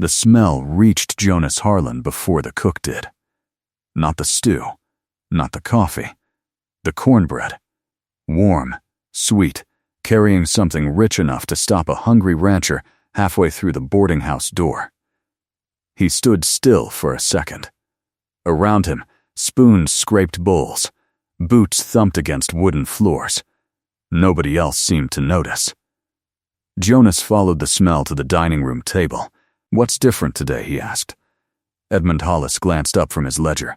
The smell reached Jonas Harlan before the cook did. Not the stew, not the coffee, the cornbread. Warm, sweet, carrying something rich enough to stop a hungry rancher halfway through the boarding house door. He stood still for a second. Around him, spoons scraped bowls, boots thumped against wooden floors. Nobody else seemed to notice. Jonas followed the smell to the dining room table. "What's different today?" he asked. Edmund Hollis glanced up from his ledger.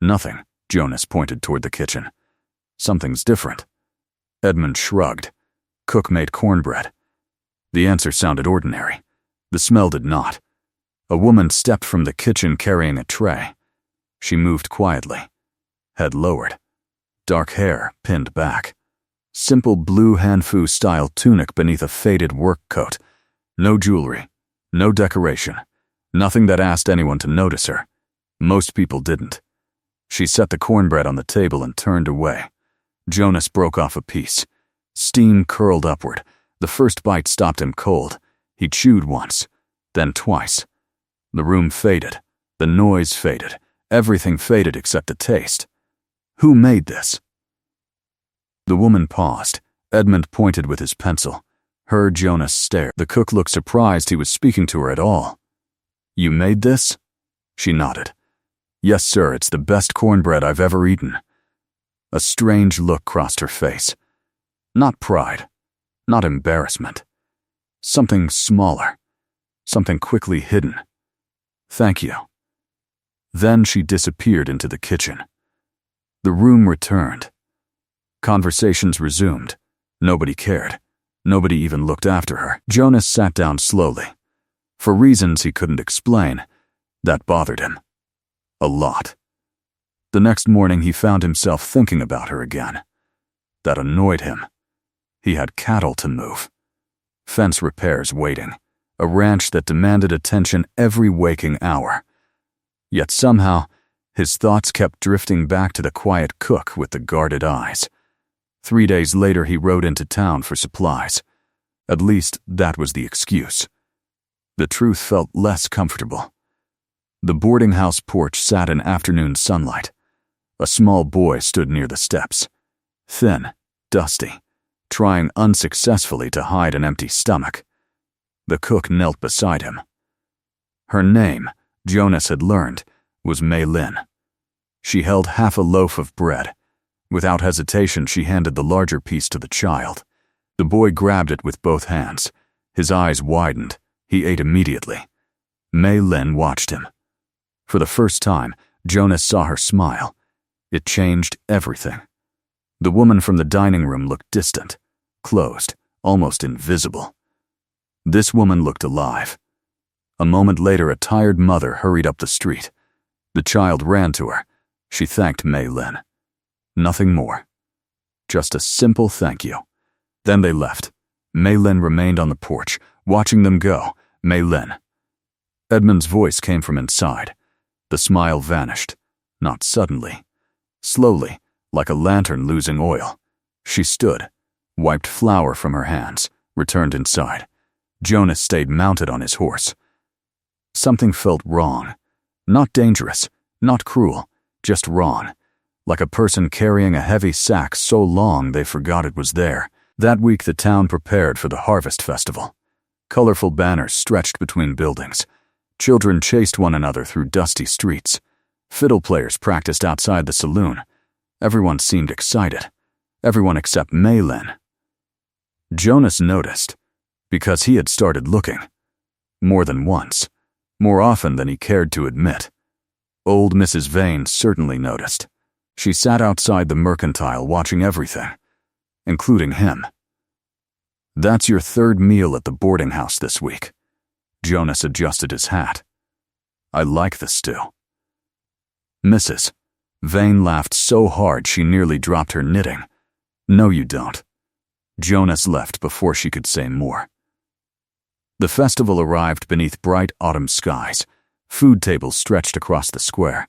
"Nothing," Jonas pointed toward the kitchen. "Something's different." Edmund shrugged. "Cook made cornbread." The answer sounded ordinary. The smell did not. A woman stepped from the kitchen carrying a tray. She moved quietly, head lowered, dark hair pinned back. Simple blue Hanfu-style tunic beneath a faded work coat. No jewelry, no decoration, nothing that asked anyone to notice her. Most people didn't. She set the cornbread on the table and turned away. Jonas broke off a piece. Steam curled upward. The first bite stopped him cold. He chewed once, then twice. The room faded. The noise faded. Everything faded except the taste. Who made this? The woman paused. Edmund pointed with his pencil. Jonas stared. The cook looked surprised he was speaking to her at all. "You made this?" She nodded. "Yes, sir, it's the best cornbread I've ever eaten." A strange look crossed her face. Not pride, not embarrassment. Something smaller, something quickly hidden. "Thank you." Then she disappeared into the kitchen. The room returned. Conversations resumed. Nobody cared. Nobody even looked after her. Jonas sat down slowly. For reasons he couldn't explain, that bothered him. A lot. The next morning he found himself thinking about her again. That annoyed him. He had cattle to move. Fence repairs waiting. A ranch that demanded attention every waking hour. Yet somehow, his thoughts kept drifting back to the quiet cook with the guarded eyes. 3 days later he rode into town for supplies. At least that was the excuse. The truth felt less comfortable. The boarding house porch sat in afternoon sunlight. A small boy stood near the steps. Thin, dusty, trying unsuccessfully to hide an empty stomach. The cook knelt beside him. Her name, Jonas had learned, was Mei Lin. She held half a loaf of bread. Without hesitation, she handed the larger piece to the child. The boy grabbed it with both hands. His eyes widened. He ate immediately. Mei Lin watched him. For the first time, Jonas saw her smile. It changed everything. The woman from the dining room looked distant, closed, almost invisible. This woman looked alive. A moment later, a tired mother hurried up the street. The child ran to her. She thanked Mei Lin. Nothing more. Just a simple thank you. Then they left. Mei Lin remained on the porch, watching them go. "Mei Lin." Edmund's voice came from inside. The smile vanished. Not suddenly. Slowly, like a lantern losing oil. She stood, wiped flour from her hands, returned inside. Jonas stayed mounted on his horse. Something felt wrong. Not dangerous, not cruel, just wrong. Like a person carrying a heavy sack so long they forgot it was there. That week the town prepared for the harvest festival. Colorful banners stretched between buildings. Children chased one another through dusty streets. Fiddle players practiced outside the saloon. Everyone seemed excited. Everyone except Mei Lin. Jonas noticed, because he had started looking. More than once. More often than he cared to admit. Old Mrs. Vane certainly noticed. She sat outside the mercantile watching everything, including him. "That's your third meal at the boarding house this week." Jonas adjusted his hat. "I like the stew." "Mrs." Vane laughed so hard she nearly dropped her knitting. "No, you don't." Jonas left before she could say more. The festival arrived beneath bright autumn skies. Food tables stretched across the square.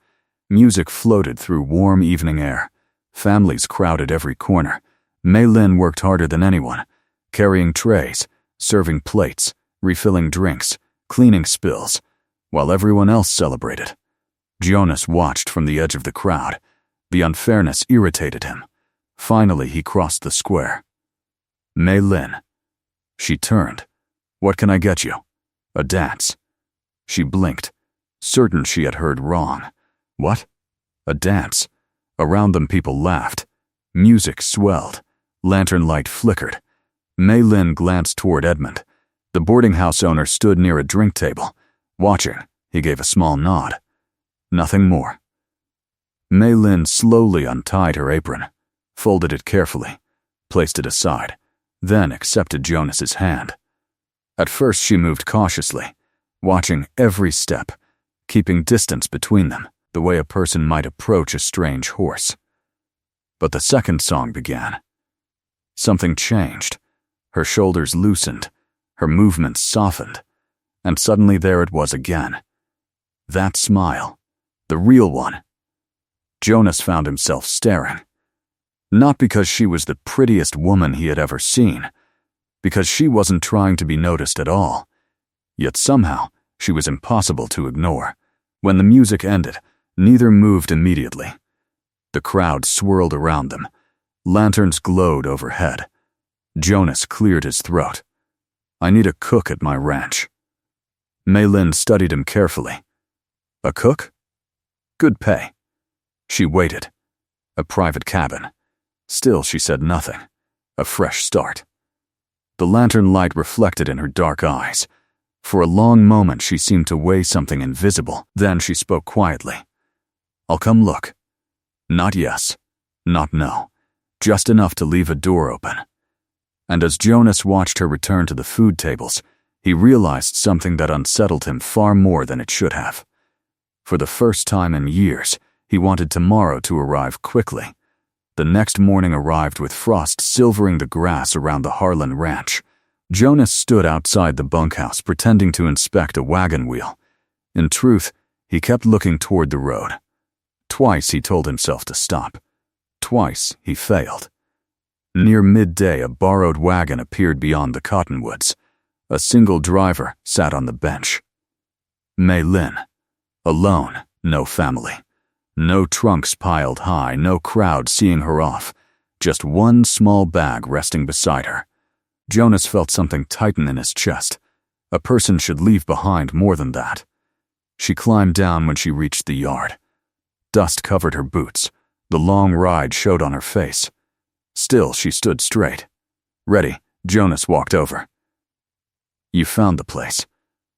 Music floated through warm evening air. Families crowded every corner. Mei Lin worked harder than anyone, carrying trays, serving plates, refilling drinks, cleaning spills, while everyone else celebrated. Jonas watched from the edge of the crowd. The unfairness irritated him. Finally, he crossed the square. Mei Lin. She turned. "What can I get you?" "A dance." She blinked, certain she had heard wrong. What? A dance? Around them people laughed. Music swelled. Lantern light flickered. Mei Lin glanced toward Edmund. The boarding house owner stood near a drink table. Watching, he gave a small nod. Nothing more. Mei Lin slowly untied her apron, folded it carefully, placed it aside, then accepted Jonas's hand. At first she moved cautiously, watching every step, keeping distance between them, the way a person might approach a strange horse. But the second song began. Something changed. Her shoulders loosened, her movements softened, and suddenly there it was again. That smile, the real one. Jonas found himself staring. Not because she was the prettiest woman he had ever seen, because she wasn't trying to be noticed at all. Yet somehow, she was impossible to ignore. When the music ended, neither moved immediately. The crowd swirled around them. Lanterns glowed overhead. Jonas cleared his throat. "I need a cook at my ranch." Mei Lin studied him carefully. "A cook? Good pay." She waited. A private cabin. Still she said nothing. A fresh start. The lantern light reflected in her dark eyes. For a long moment she seemed to weigh something invisible. Then she spoke quietly. "I'll come look." Not yes, not no. Just enough to leave a door open. And as Jonas watched her return to the food tables, he realized something that unsettled him far more than it should have. For the first time in years, he wanted tomorrow to arrive quickly. The next morning arrived with frost silvering the grass around the Harlan ranch. Jonas stood outside the bunkhouse pretending to inspect a wagon wheel. In truth, he kept looking toward the road. Twice he told himself to stop. Twice he failed. Near midday, a borrowed wagon appeared beyond the cottonwoods. A single driver sat on the bench. Mei Lin. Alone, no family. No trunks piled high, no crowd seeing her off. Just one small bag resting beside her. Jonas felt something tighten in his chest. A person should leave behind more than that. She climbed down when she reached the yard. Dust covered her boots. The long ride showed on her face. Still, she stood straight. Ready, Jonas walked over. "You found the place."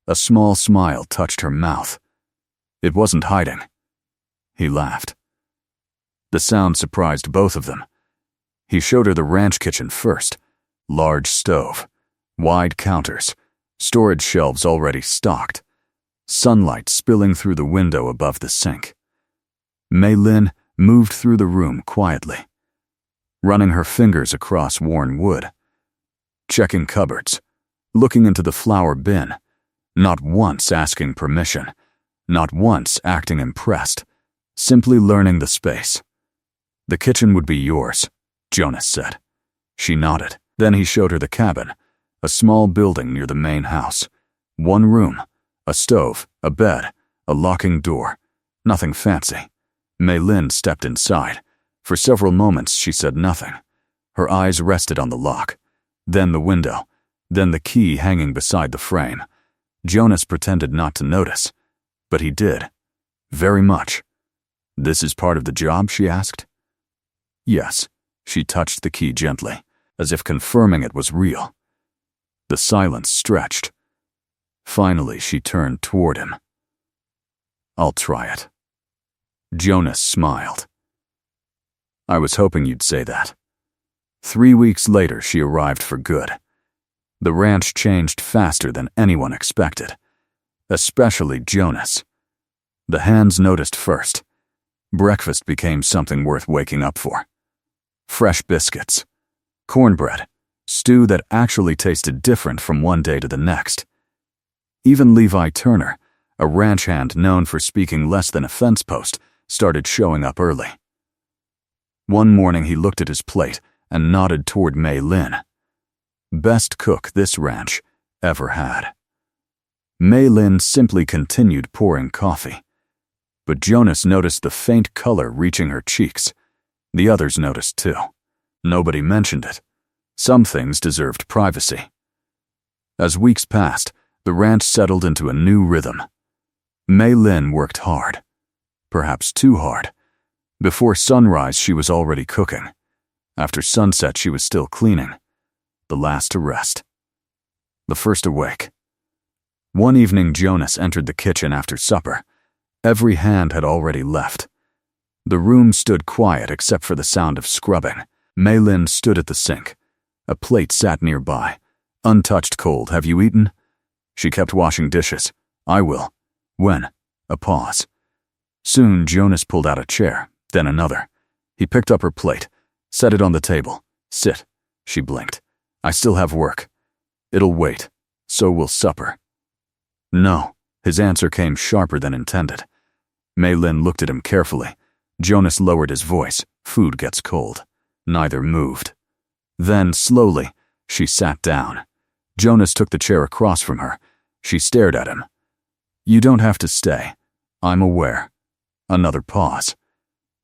A small smile touched her mouth. "It wasn't hiding." He laughed. The sound surprised both of them. He showed her the ranch kitchen first. Large stove, wide counters, storage shelves already stocked, sunlight spilling through the window above the sink. Mei Lin moved through the room quietly, running her fingers across worn wood, checking cupboards, looking into the flour bin, not once asking permission, not once acting impressed, simply learning the space. "The kitchen would be yours," Jonas said. She nodded. Then he showed her the cabin, a small building near the main house. One room, a stove, a bed, a locking door. Nothing fancy. Mei Lin stepped inside. For several moments she said nothing. Her eyes rested on the lock, then the window, then the key hanging beside the frame. Jonas pretended not to notice, but he did. Very much. "This is part of the job?" she asked. Yes. She touched the key gently, as if confirming it was real. The silence stretched. Finally, she turned toward him. "I'll try it." Jonas smiled. "I was hoping you'd say that." 3 weeks later, she arrived for good. The ranch changed faster than anyone expected, especially Jonas. The hands noticed first. Breakfast became something worth waking up for. Fresh biscuits, cornbread, stew that actually tasted different from one day to the next. Even Levi Turner, a ranch hand known for speaking less than a fence post, started showing up early. One morning he looked at his plate and nodded toward Mei Lin. Best cook this ranch ever had. Mei Lin simply continued pouring coffee. But Jonas noticed the faint color reaching her cheeks. The others noticed too. Nobody mentioned it. Some things deserved privacy. As weeks passed, the ranch settled into a new rhythm. Mei Lin worked hard. Perhaps too hard. Before sunrise, she was already cooking. After sunset, she was still cleaning. The last to rest. The first awake. One evening, Jonas entered the kitchen after supper. Every hand had already left. The room stood quiet except for the sound of scrubbing. Mei Lin stood at the sink. A plate sat nearby. Untouched cold. Have you eaten? She kept washing dishes. I will. When? A pause. Soon, Jonas pulled out a chair, then another. He picked up her plate, set it on the table. Sit. She blinked. I still have work. It'll wait. So will supper. No. His answer came sharper than intended. Mei Lin looked at him carefully. Jonas lowered his voice. Food gets cold. Neither moved. Then, slowly, she sat down. Jonas took the chair across from her. She stared at him. You don't have to stay. I'm aware. Another pause.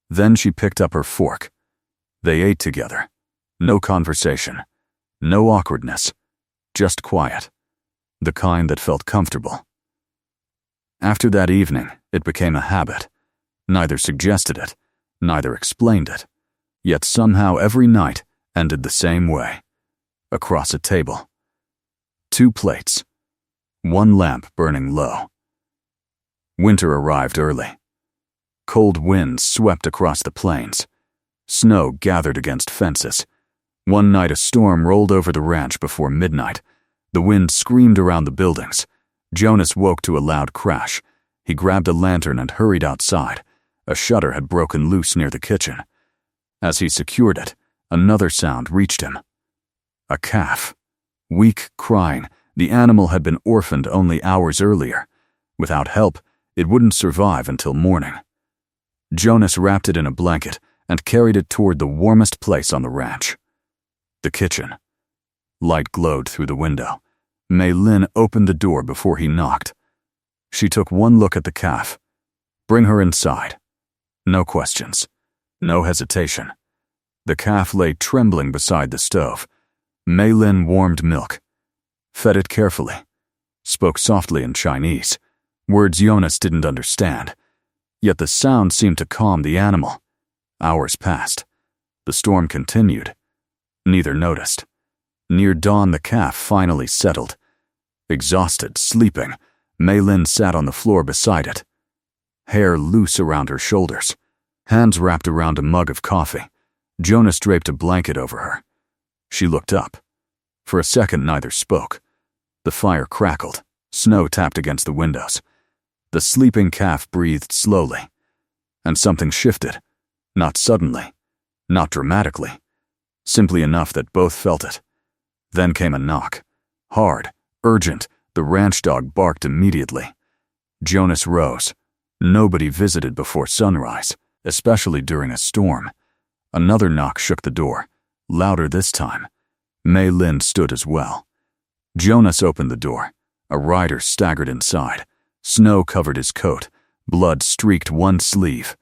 Then she picked up her fork. They ate together. No conversation. No awkwardness. Just quiet. The kind that felt comfortable. After that evening, it became a habit. Neither suggested it, neither explained it. Yet somehow every night ended the same way. Across a table. 2 plates. 1 lamp burning low. Winter arrived early. Cold winds swept across the plains. Snow gathered against fences. One night a storm rolled over the ranch before midnight. The wind screamed around the buildings. Jonas woke to a loud crash. He grabbed a lantern and hurried outside. A shutter had broken loose near the kitchen. As he secured it, another sound reached him. A calf. Weak, crying, the animal had been orphaned only hours earlier. Without help, it wouldn't survive until morning. Jonas wrapped it in a blanket and carried it toward the warmest place on the ranch. The kitchen. Light glowed through the window. Mei Lin opened the door before he knocked. She took one look at the calf. Bring her inside. No questions. No hesitation. The calf lay trembling beside the stove. Mei Lin warmed milk. Fed it carefully. Spoke softly in Chinese. Words Jonas didn't understand. Yet the sound seemed to calm the animal. Hours passed. The storm continued. Neither noticed. Near dawn, the calf finally settled. Exhausted, sleeping, Mei Lin sat on the floor beside it. Hair loose around her shoulders. Hands wrapped around a mug of coffee. Jonas draped a blanket over her. She looked up. For a second, neither spoke. The fire crackled. Snow tapped against the windows. The sleeping calf breathed slowly. And something shifted. Not suddenly. Not dramatically. Simply enough that both felt it. Then came a knock. Hard, urgent, the ranch dog barked immediately. Jonas rose. Nobody visited before sunrise, especially during a storm. Another knock shook the door, louder this time. Mei Lin stood as well. Jonas opened the door. A rider staggered inside. Snow covered his coat. Blood streaked one sleeve.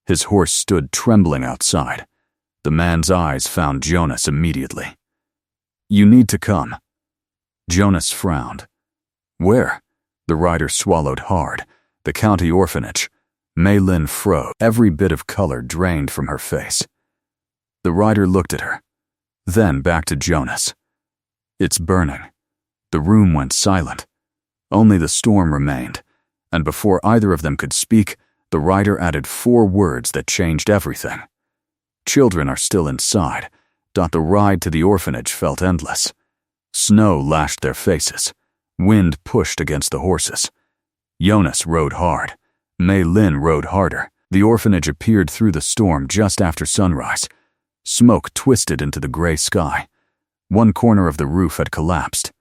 His horse stood trembling outside. The man's eyes found Jonas immediately. You need to come. Jonas frowned. Where? The rider swallowed hard. The county orphanage. Mei Lin froze. Every bit of color drained from her face. The rider looked at her. Then back to Jonas. It's burning. The room went silent. Only the storm remained. And before either of them could speak, the rider added 4 words that changed everything. Children are still inside. The ride to the orphanage felt endless. Snow lashed their faces. Wind pushed against the horses. Jonas rode hard. Mei Lin rode harder. The orphanage appeared through the storm just after sunrise. Smoke twisted into the gray sky. One corner of the roof had collapsed.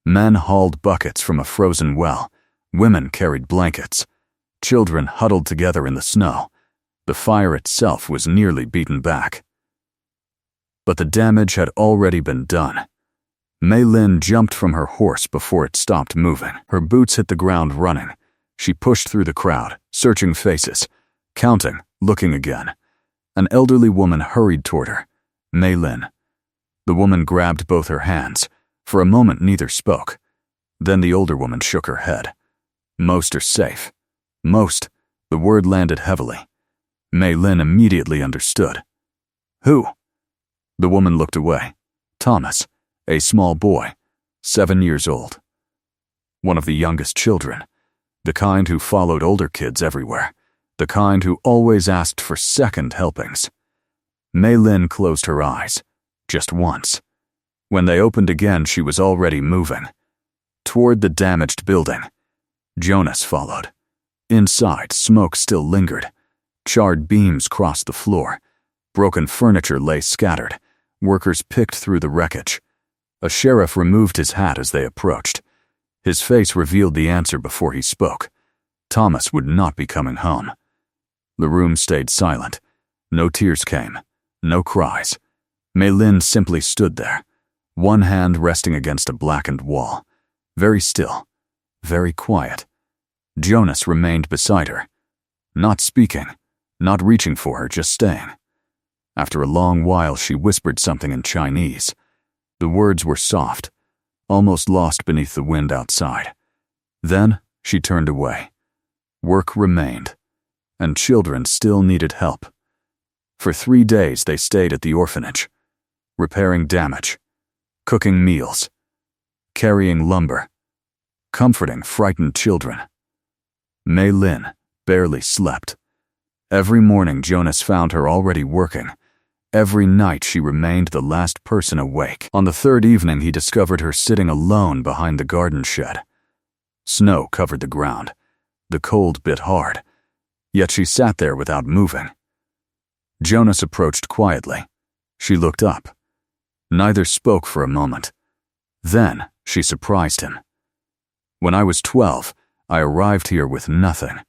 Men hauled buckets from a frozen well. Women carried blankets. Children huddled together in the snow. The fire itself was nearly beaten back. But the damage had already been done. Mei Lin jumped from her horse before it stopped moving. Her boots hit the ground running. She pushed through the crowd, searching faces, counting, looking again. An elderly woman hurried toward her. Mei Lin. The woman grabbed both her hands. For a moment neither spoke. Then the older woman shook her head. Most are safe. Most. The word landed heavily. Mei Lin immediately understood. Who? The woman looked away. Thomas, a small boy, 7 years old. One of the youngest children. The kind who followed older kids everywhere. The kind who always asked for second helpings. Mei Lin closed her eyes. Just once. When they opened again, she was already moving. Toward the damaged building. Jonas followed. Inside, smoke still lingered. Charred beams crossed the floor. Broken furniture lay scattered. Workers picked through the wreckage. A sheriff removed his hat as they approached. His face revealed the answer before he spoke. Thomas would not be coming home. The room stayed silent. No tears came. No cries. Mei Lin simply stood there, one hand resting against a blackened wall. Very still. Very quiet. Jonas remained beside her. Not speaking. Not reaching for her, just staying. After a long while, she whispered something in Chinese. The words were soft, almost lost beneath the wind outside. Then she turned away. Work remained, and children still needed help. For 3 days they stayed at the orphanage, repairing damage, cooking meals, carrying lumber, comforting frightened children. Mei Lin barely slept. Every morning Jonas found her already working. Every night she remained the last person awake. On the 3rd evening he discovered her sitting alone behind the garden shed. Snow covered the ground. The cold bit hard. Yet she sat there without moving. Jonas approached quietly. She looked up. Neither spoke for a moment. Then she surprised him. When I was 12, I arrived here with nothing.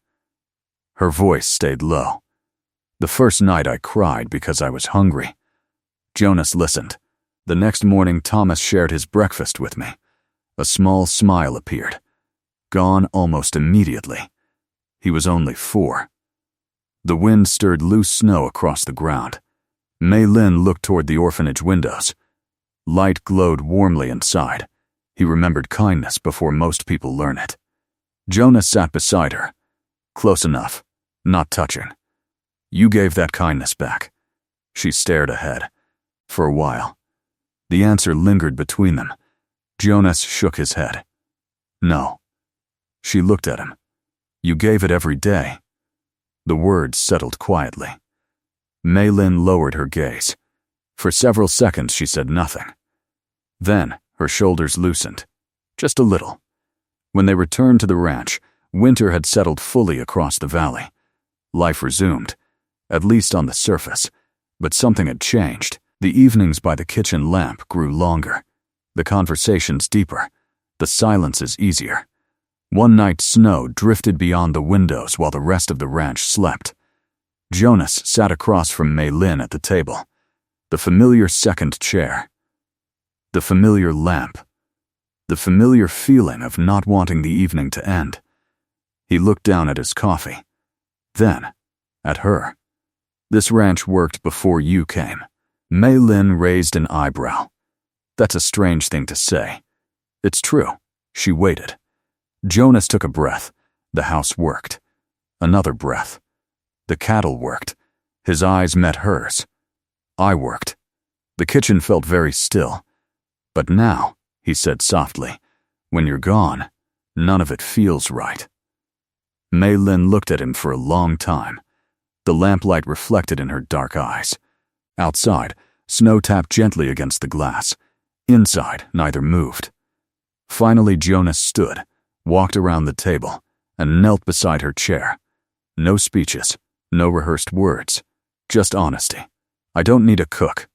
Her voice stayed low. The first night I cried because I was hungry. Jonas listened. The next morning Thomas shared his breakfast with me. A small smile appeared. Gone almost immediately. He was only 4. The wind stirred loose snow across the ground. Mei Lin looked toward the orphanage windows. Light glowed warmly inside. He remembered kindness before most people learn it. Jonas sat beside her. Close enough, not touching. You gave that kindness back. She stared ahead. For a while. The answer lingered between them. Jonas shook his head. No. She looked at him. You gave it every day. The words settled quietly. Mei Lin lowered her gaze. For several seconds she said nothing. Then her shoulders loosened. Just a little. When they returned to the ranch, winter had settled fully across the valley. Life resumed, at least on the surface. But something had changed. The evenings by the kitchen lamp grew longer. The conversations deeper. The silences easier. One night snow drifted beyond the windows while the rest of the ranch slept. Jonas sat across from Mei Lin at the table. The familiar second chair. The familiar lamp. The familiar feeling of not wanting the evening to end. He looked down at his coffee. Then, at her. This ranch worked before you came. Mei Lin raised an eyebrow. That's a strange thing to say. It's true. She waited. Jonas took a breath. The house worked. Another breath. The cattle worked. His eyes met hers. I worked. The kitchen felt very still. But now, he said softly, when you're gone, none of it feels right. Mei Lin looked at him for a long time. The lamplight reflected in her dark eyes. Outside, snow tapped gently against the glass. Inside, neither moved. Finally, Jonas stood, walked around the table, and knelt beside her chair. No speeches, no rehearsed words, just honesty. I don't need a cook.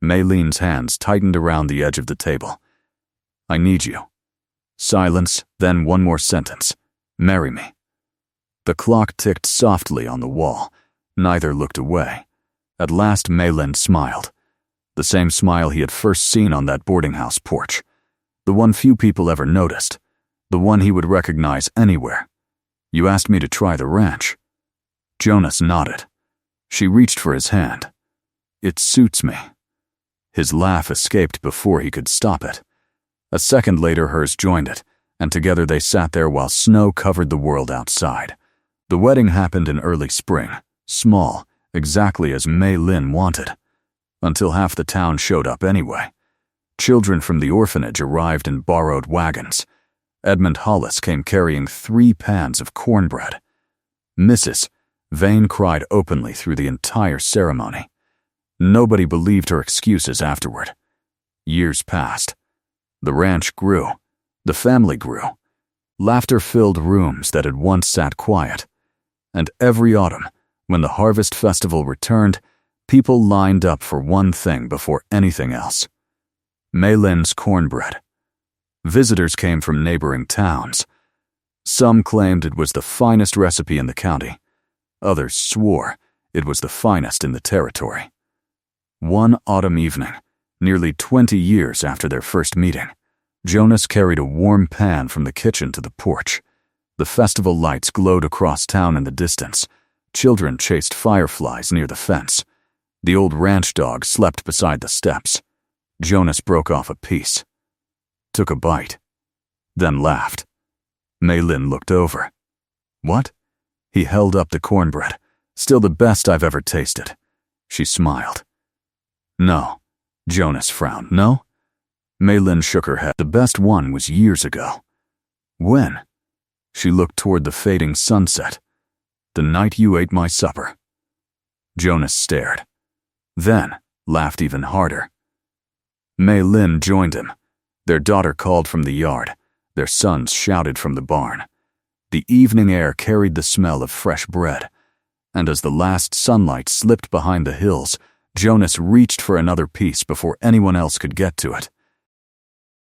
Mei Lin's hands tightened around the edge of the table. I need you. Silence, then one more sentence. Marry me. The clock ticked softly on the wall. Neither looked away. At last Mei Lin smiled. The same smile he had first seen on that boarding house porch. The one few people ever noticed. The one he would recognize anywhere. "You asked me to try the ranch." Jonas nodded. She reached for his hand. "It suits me." His laugh escaped before he could stop it. A second later, hers joined it, and together they sat there while snow covered the world outside. The wedding happened in early spring, small, exactly as Mei Lin wanted. Until half the town showed up anyway. Children from the orphanage arrived in borrowed wagons. Edmund Hollis came carrying 3 pans of cornbread. Mrs. Vane cried openly through the entire ceremony. Nobody believed her excuses afterward. Years passed. The ranch grew. The family grew. Laughter filled rooms that had once sat quiet. And every autumn, when the harvest festival returned, people lined up for one thing before anything else: Mei Lin's cornbread. Visitors came from neighboring towns. Some claimed it was the finest recipe in the county. Others swore it was the finest in the territory. One autumn evening, nearly 20 years after their first meeting, Jonas carried a warm pan from the kitchen to the porch. The festival lights glowed across town in the distance. Children chased fireflies near the fence. The old ranch dog slept beside the steps. Jonas broke off a piece, took a bite, then laughed. Mei Lin looked over. "What?" He held up the cornbread. "Still the best I've ever tasted." She smiled. "No." Jonas frowned. "No?" Mei Lin shook her head. "The best one was years ago." "When?" She looked toward the fading sunset. "The night you ate my supper." Jonas stared. Then laughed even harder. Mei Lin joined him. Their daughter called from the yard. Their sons shouted from the barn. The evening air carried the smell of fresh bread. And as the last sunlight slipped behind the hills, Jonas reached for another piece before anyone else could get to it.